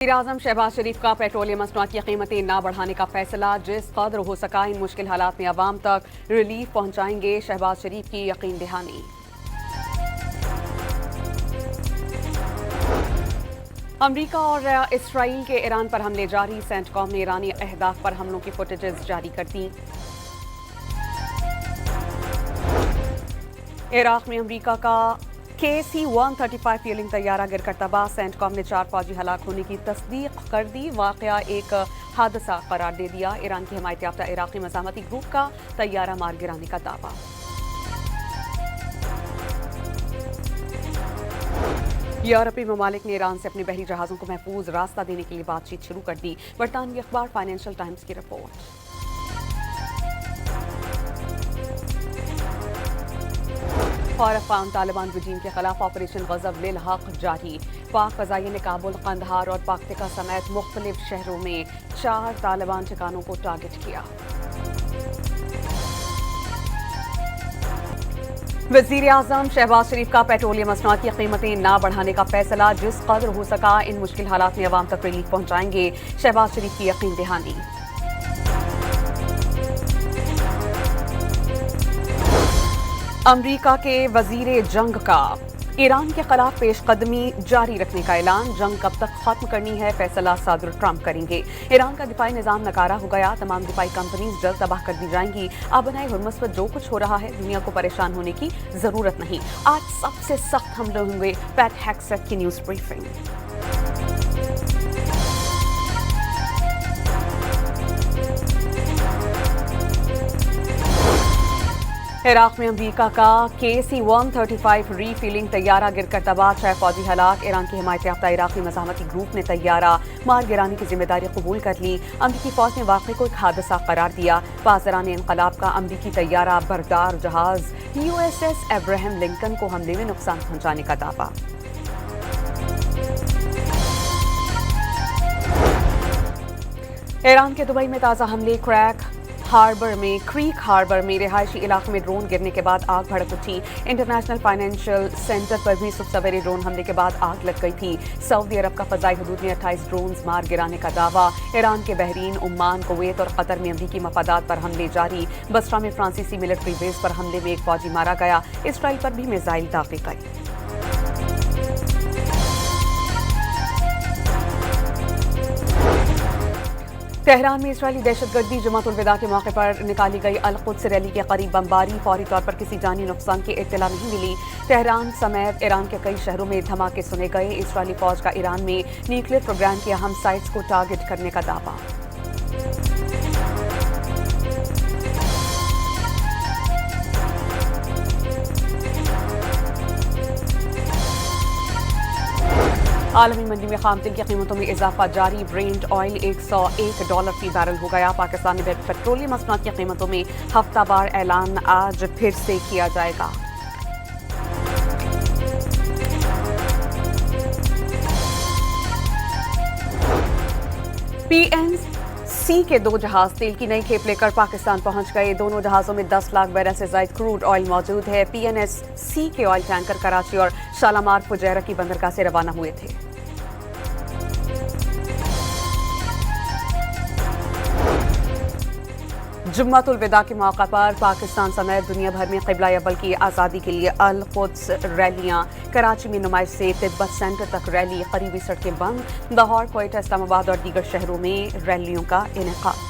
वज़ीर-ए-आज़म शहबाज शरीफ का पेट्रोलियम मसनूआत की कीमतें न बढ़ाने का फैसला। जिस कदर हो सका इन मुश्किल हालात में अवाम तक रिलीफ पहुंचाएंगे, शहबाज शरीफ की यकीन दहानी। अमरीका और इसराइल के ईरान पर हमले जारी। सेंटकॉम ने ईरानी अहदाफ पर हमलों की फुटेजेस जारी कर दी। इराक में अमरीका का KC-135 फील्डिंग तैयारा गिरकर तबाह। सेंटकॉम ने 4 फौजी हलाक होने की तस्दीक कर दी। वाकया एक हादसा करार दे दिया। ईरान की हिमायत याफ्ता इराकी मज़ामती ग्रुप का तैयारा मार गिराने का दावा। यूरोपीय ममालिक ने ईरान से अपने बहरी जहाज़ों को महफूज रास्ता देने के लिए बातचीत शुरू कर दी। बरतानवी अखबार फाइनेंशियल टाइम्स की रिपोर्ट। और अफगान तालिबान रजीम के खिलाफ ऑपरेशन गज़ब लिल हक जारी। पाक फ़ज़ाइया ने काबुल, कंदहार और पाक्तिका समेत मुख्तलिफ शहरों में 4 तालिबान ठिकानों को टारगेट किया। वज़ीर-ए-आज़म शहबाज शरीफ का पेट्रोलियम मसनूआत की कीमतें न बढ़ाने का फैसला। जिस कदर हो सका इन मुश्किल हालात में अवाम तक रिलीफ पहुंचाएंगे, शहबाज शरीफ की यकीन दहानी। अमरीका के वजीर जंग का ईरान के खिलाफ पेशकदमी जारी रखने का ऐलान। जंग कब तक खत्म करनी है, फैसला सदर ट्रंप करेंगे। ईरान का दिफाई निजाम नकारा हो गया। तमाम दिफाई कंपनीज जल्द तबाह कर दी जाएंगी। अब बनाए हुर्मुज़ पर जो कुछ हो रहा है, दुनिया को परेशान होने की जरूरत नहीं। आज सबसे सख्त हमले होंगे। पैट हेग्सेथ की न्यूज ब्रीफिंग। इराक में अमरीका का KC-135 रीफिलिंग तैयारा गिरकर तबाह। 6 फौजी हलाक। ईरान की हिमायत याफ्ता इराकी मज़ामती ग्रुप ने तैयारा मार गिराने की जिम्मेदारी कबूल कर ली। अमरीकी फौज ने वाक़े को एक हादसा करार दिया। पासरान इनकलाब का अमरीकी तैयारा बरदार जहाज USS अब्राहम लिंकन को हमले में नुकसान पहुंचाने का दावा। ईरान के दुबई में ताज़ा हमले। क्रीक हार्बर में रिहायशी इलाके में ड्रोन गिरने के बाद आग भड़क उठी। इंटरनेशनल फाइनेंशियल सेंटर पर भी सुबह सवेरे ड्रोन हमले के बाद आग लग गई थी। सऊदी अरब का फ़ज़ाई हदूद में 28 ड्रोन मार गिराने का दावा। ईरान के बहरीन, ओमान, कुवैत और कतर में अमरीकी मफादात पर हमले जारी। बसरा में फ्रांसीसी मिलिट्री बेस पर हमले में एक फौजी मारा गया। इसराइल पर भी मिसाइल दागे गए। तेहरान में इसराइली दहशतगर्दी जमातुल विदा के मौके पर निकाली गई अल-कुद्स रैली के करीब बमबारी। फौरी तौर पर किसी जानी नुकसान की इत्तला नहीं मिली। तेहरान समेत ईरान के कई शहरों में धमाके सुने गए। इसराइली फौज का ईरान में न्यूक्लियर प्रोग्राम की अहम साइट्स को टारगेट करने का दावा। आलमी मंडी में खाम तेल की कीमतों में इजाफा जारी। ब्रेंट ऑयल $101 फी बैरल हो गया। पाकिस्तान में पेट्रोलियम मसनूआत की कीमतों में हफ्तावार ऐलान आज फिर से किया जाएगा। PNC के 2 जहाज तेल की नई खेप लेकर पाकिस्तान पहुंच गए। दोनों जहाजों में 10 लाख बैरल से ज्यादा क्रूड ऑयल मौजूद है। PNSC के ऑयल टैंकर कराची और शालामार फुजैरा की बंदरगाह से रवाना हुए थे। जुम्मतुल विदा के मौका पर पाकिस्तान समेत दुनिया भर में क़िबला अव्वल की आज़ादी के लिए अल-कुद्स रैलियां। कराची में नुमाइश से तिब्बत सेंटर तक रैली। करीबी सड़कें बंद। लाहौर, क्वेटा, इस्लामाबाद और दीगर शहरों में रैलियों का इनेकाद।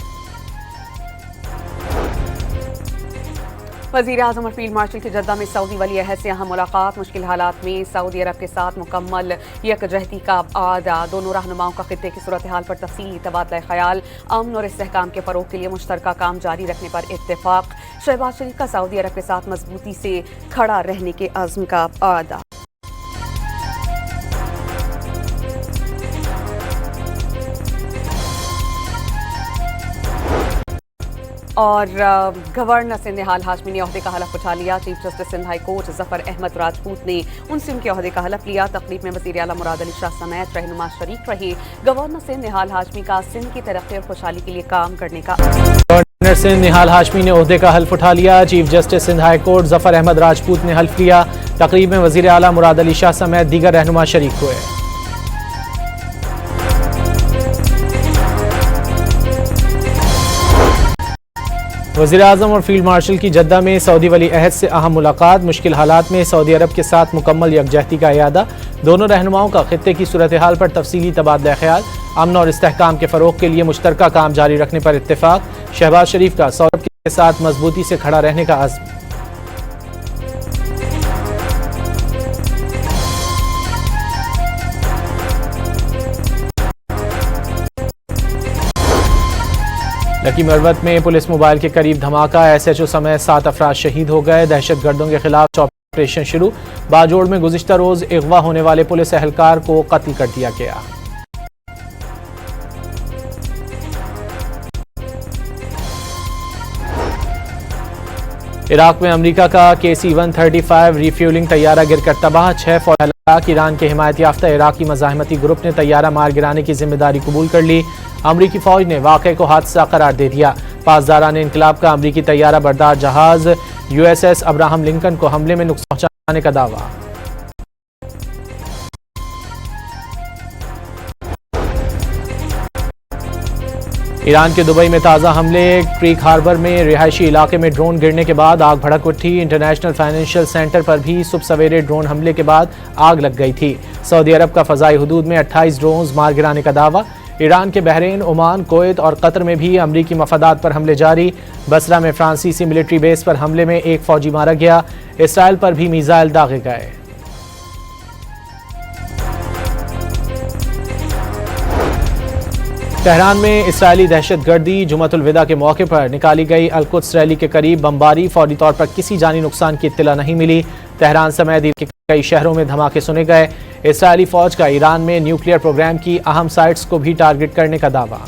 वज़ीर-ए-आज़म और फील्ड मार्शल की जद्दा में सऊदी वली अहद से अहम मुलाकात। मुश्किल हालात में सऊदी अरब के साथ मुकम्मल यकजहती का आदा। दोनों रहनुमाओं का खित्ते की सूरत हाल पर तफसीली तबादला ख्याल। अमन और इस्तेहकाम के फ़रोग़ के लिए मुश्तरका काम जारी रखने पर इत्तेफाक। शहबाज शरीफ का सऊदी अरब के साथ मजबूती से खड़ा रहने के अज़्म का आदा। और गवर्नर सिंध निहाल हाशमी ने ओहदे का हलफ उठा लिया। Chief justice Sindh high court Zafar Ahmed Rajput ने उनसे उनके ओहदे का हलफ लिया। तकरीब में वज़ीर आला मुराद अली शाह समेत रहनुमा शरीक रहे। गवर्नर सिंध निहाल हाशमी का सिंध की तरक्की और खुशहाली के लिए काम करने का गवर्नर सिंध निहाल हाशमी ने ओहदे का हल्फ उठा लिया। Chief justice Sindh high court Zafar Ahmed Rajput ने हल्फ लिया। तकरीब में वज़ीर आला मुराद अली शाह समेत दीगर रहनुमा शरीक हुए। वज़ीर-ए-आज़म और फील्ड मार्शल की जद्दा में सऊदी वली अहद से अहम मुलाकात। मुश्किल हालात में सऊदी अरब के साथ मुकम्मल यकजहती का इरादा। दोनों रहनुमाओं का खित्ते की सूरत हाल पर तफसीली तबादला ख्याल। अमन और इस्तेहकाम के फ़रोग़ के लिए मुश्तरका काम जारी रखने पर इत्तेफाक। शहबाज शरीफ का सऊदी अरब के साथ मजबूती से खड़ा रहने का अज़्म। लकी मरवत में पुलिस मोबाइल के करीब धमाका। SHO समेत 7 अफराद शहीद हो गए। दहशत गर्दों के खिलाफ ऑपरेशन शुरू। बाजोड़ में गुज़िश्ता रोज अगवा होने वाले पुलिस एहलकार को कत्ल कर दिया गया। इराक में अमरीका का KC-135 रिफ्यूलिंग तैयारा गिरकर तबाह। 6 फौजी हलाक। ईरान के हिमायत याफ्ता इराकी मज़ाहमती ग्रुप ने तैयारा मार गिराने की जिम्मेदारी कबूल कर ली। अमरीकी फौज ने वाक़े को हादसा करार दे दिया। पासदारान इनकलाब का अमरीकी तैयारा बरदार जहाज USS अब्राहम लिंकन को हमले में नुकसान पहुंचाने का दावा। ईरान के दुबई में ताज़ा हमले। क्रीक हार्बर में रिहायशी इलाके में ड्रोन गिरने के बाद आग भड़क उठी। इंटरनेशनल फाइनेंशियल सेंटर पर भी सुबह सवेरे ड्रोन हमले के बाद आग लग गई थी। सऊदी अरब का फ़ज़ाई हुदूद में 28 ड्रोन मार गिराने का दावा। ईरान के बहरीन, ओमान, कुवैत और कतर में भी अमरीकी मफादात पर हमले जारी। बसरा में फ्रांसीसी मिलिट्री बेस पर हमले में एक फ़ौजी मारा गया। इसराइल पर भी मिसाइल दागे गए। तेहरान में इसराइली दहशतगर्दी जुमअतुल विदा के मौके पर निकाली गई अल-कुद्स रैली के करीब बमबारी। फौरी तौर पर किसी जानी नुकसान की इत्तला नहीं मिली। तेहरान समेत के कई शहरों में धमाके सुने गए। इसराइली फौज का ईरान में न्यूक्लियर प्रोग्राम की अहम साइट्स को भी टारगेट करने का दावा।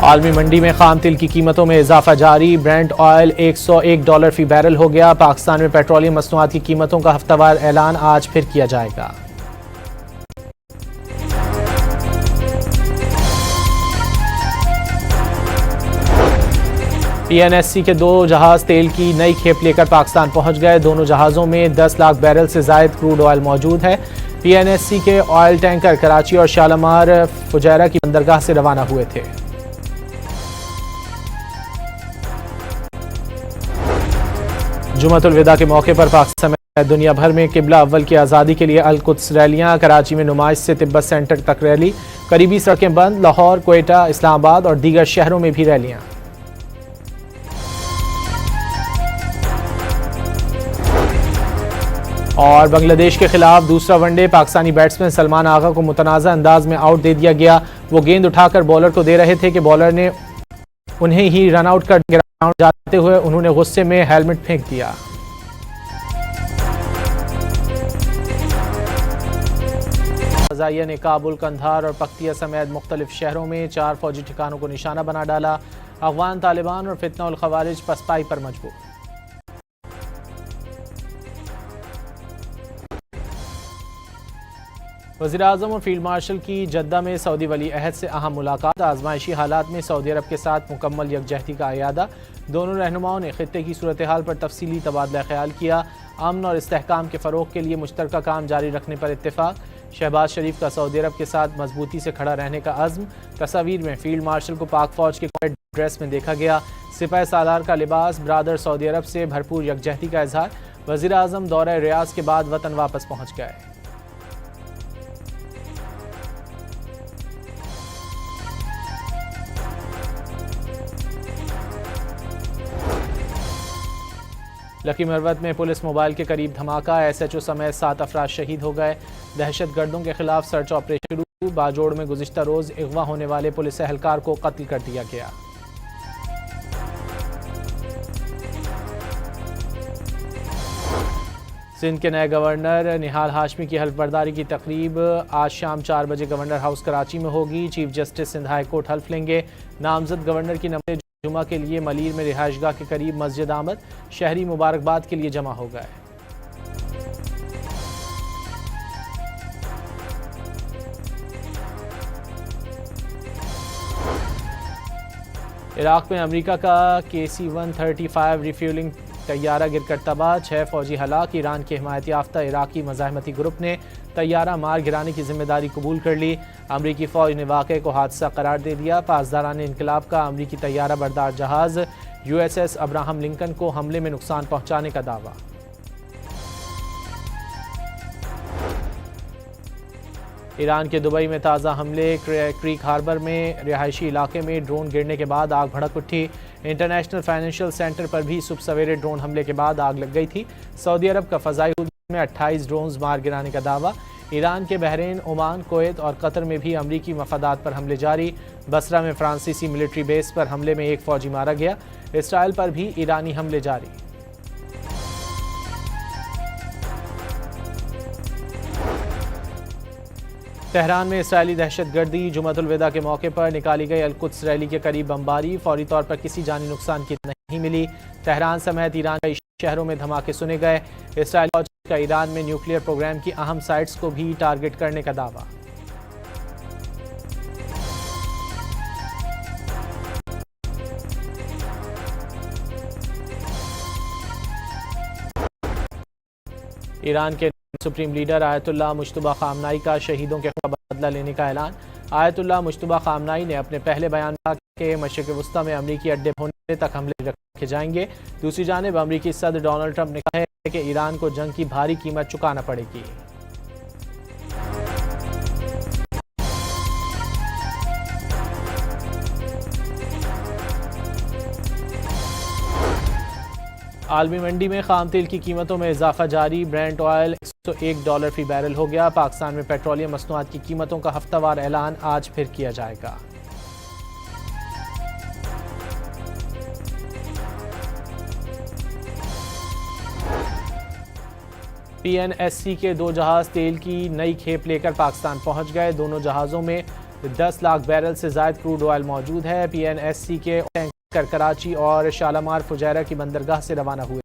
आलमी मंडी में खाम तेल की कीमतों में इजाफा जारी। ब्रेंट ऑयल $101 फी बैरल हो गया। पाकिस्तान में पेट्रोलियम मसनूआत की कीमतों का हफ्तावार ऐलान आज फिर किया जाएगा। PNSC के 2 जहाज तेल की नई खेप लेकर पाकिस्तान पहुंच गए। दोनों जहाज़ों में 10 लाख बैरल से जायद क्रूड ऑयल मौजूद है। PNSC के ऑयल टैंकर कराची और शालामार फुजैरा की बंदरगाह से रवाना हुए थे। जुमअतुल विदा के मौके पर पाकिस्तान में दुनिया भर में किबला अव्वल की आज़ादी के लिए अल-कुद्स रैलियां। कराची में नुमाइश से तिब्बत सेंटर तक रैली। करीबी सड़कें बंद। लाहौर, क्वेटा, इस्लामाबाद और दीगर शहरों में भी रैलियां। और बांग्लादेश के खिलाफ दूसरा वनडे। पाकिस्तानी बैट्समैन सलमान आगा को मुतनाज़ा अंदाज में आउट दे दिया गया। वो गेंद उठाकर बॉलर को दे रहे थे कि बॉलर ने उन्हें ही रन आउट कर ग्राउंड जाते हुए उन्होंने गुस्से में हेलमेट फेंक दिया। फ़ज़ाइया ने काबुल, कंधार और पख्तिया समेत मुख्तलिफ शहरों में 4 फौजी ठिकानों को निशाना बना डाला। अफगान तालिबान और फितना उल खवारिज पसपाई पर मजबूर। वज़ीर-ए-आज़म और फील्ड मार्शल की जद्दा में सऊदी वली अहद से अहम मुलाकात। आजमाइशी हालात में सऊदी अरब के साथ मुकम्मल यकजहती का इरादा। दोनों रहनुमाओं ने खित्ते की सूरत हाल पर तफसीली तबादला ख्याल किया। अमन और इस्तेहकाम के फ़रोग़ के लिए मुश्तरका काम जारी रखने पर इत्तेफाक। शहबाज शरीफ का सऊदी अरब के साथ मजबूती से खड़ा रहने का अज़्म। तस्वीर में फील्ड मार्शल को पाक फ़ौज के ड्रेस में देखा गया। सिपाही सालार का लिबास। ब्रादर सऊदी अरब से भरपूर यकजहती का इजहार। वज़ीर-ए-आज़म दौरे रियाज़ के बाद वतन वापस पहुँच गए। लकी मरवत में पुलिस मोबाइल के करीब धमाका। SHO समेत 7 अफराद शहीद हो गए। दहशत गर्दों के खिलाफ सर्च ऑपरेशन शुरू। बाजोड़ में गुज़िश्ता रोज अगवा होने वाले पुलिस एहलकार को कत्ल कर दिया गया। सिंध के नए गवर्नर निहाल हाशमी की हल्फ बर्दारी की तकरीब आज शाम 4 बजे गवर्नर हाउस कराची में होगी। Chief justice Sindh high Court हल्फ लेंगे। नामजद गवर्नर की नमाज़ जुमा के लिए मलीर में रिहाइशगाह के करीब मस्जिद आमद। शहरी मुबारकबाद के लिए जमा हो गए। इराक में अमेरिका का KC-135 रिफ्यूलिंग तैयारा गिरकर तबाह, 6 फौजी हलाक। ईरान के हिमायत याफ्ता इराकी मज़ाहमती ग्रुप ने तैयारा मार गिराने की जिम्मेदारी कबूल कर ली। अमरीकी फ़ौज ने वाक़े को हादसा करार दे दिया। पासदारान इनकलाब का अमरीकी तैयारा बरदार जहाज़ USS अब्राहम लिंकन को हमले में नुकसान पहुँचाने का दावा। ईरान के दुबई में ताज़ा हमले, क्रीक हार्बर में रिहायशी इलाके में ड्रोन गिरने के बाद आग भड़क उठी। इंटरनेशनल फाइनेंशियल सेंटर पर भी सुबह सवेरे ड्रोन हमले के बाद आग लग गई थी। सऊदी अरब का फ़ज़ाई हदूद में 28 ड्रोन मार गिराने का दावा। ईरान के बहरीन, ओमान, कुवैत और कतर में भी अमरीकी मफादात पर हमले जारी। बसरा में फ्रांसीसी मिलिट्री बेस पर हमले में एक फ़ौजी मारा गया। इसराइल पर भी ईरानी हमले जारी। तेहरान में इसराइली दहशतगर्दी, जुमअतुल विदा के मौके पर निकाली गई अल-कुद्स रैली के करीब बमबारी, फौरी तौर पर किसी जानी नुकसान की नहीं मिली। तेहरान समेत ईरान के शहरों में धमाके सुने गए। इसराइल फौज का ईरान में न्यूक्लियर प्रोग्राम की अहम साइट्स को भी टारगेट करने का दावा। ईरान के supreme leader Ayatollah Mojtaba Khamenei का शहीदों के बदला लेने का ऐलान। आयतुल्लाह मुज्तबा खामनाई ने अपने पहले बयान में कहा कि मशरिक़ वुस्ता में अमरीकी अड्डे होने तक हमले रखे जाएंगे। दूसरी जानिब अमरीकी सदर डोनाल्ड ट्रंप ने कहा है कि ईरान को जंग की भारी कीमत चुकाना पड़ेगी। आलमी मंडी में खाम तेल की कीमतों में इजाफा जारी। ब्रेंट ऑयल $101 फी बैरल हो गया। पाकिस्तान में पेट्रोलियम मसनूआत की कीमतों का हफ्तावार ऐलान आज फिर किया जाएगा। PNSC के 2 जहाज तेल की नई खेप लेकर पाकिस्तान पहुंच गए। दोनों जहाज़ों में 10 लाख बैरल से ज़ायद क्रूड ऑयल मौजूद है। PNSC के टैंकर कराची और शालामार फुजैरा की बंदरगाह से रवाना हुए।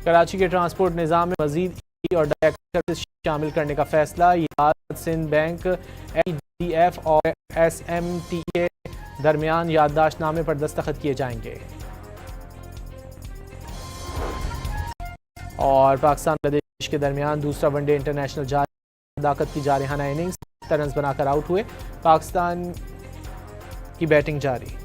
कराची के ट्रांसपोर्ट निज़ाम में मजीद ई और डायरेक्ट सर्विस शामिल करने का फैसला। ये बात सिंध बैंक, LDF और SMT के दरमियान याददाश्तनामे पर दस्तखत किए जाएंगे। और पाकिस्तान बांग्लादेश के दरमियान दूसरा वनडे इंटरनेशनल जारी, ताकत की जारहाना इनिंग्स, 7 रन बनाकर आउट हुए। पाकिस्तान की बैटिंग जारी।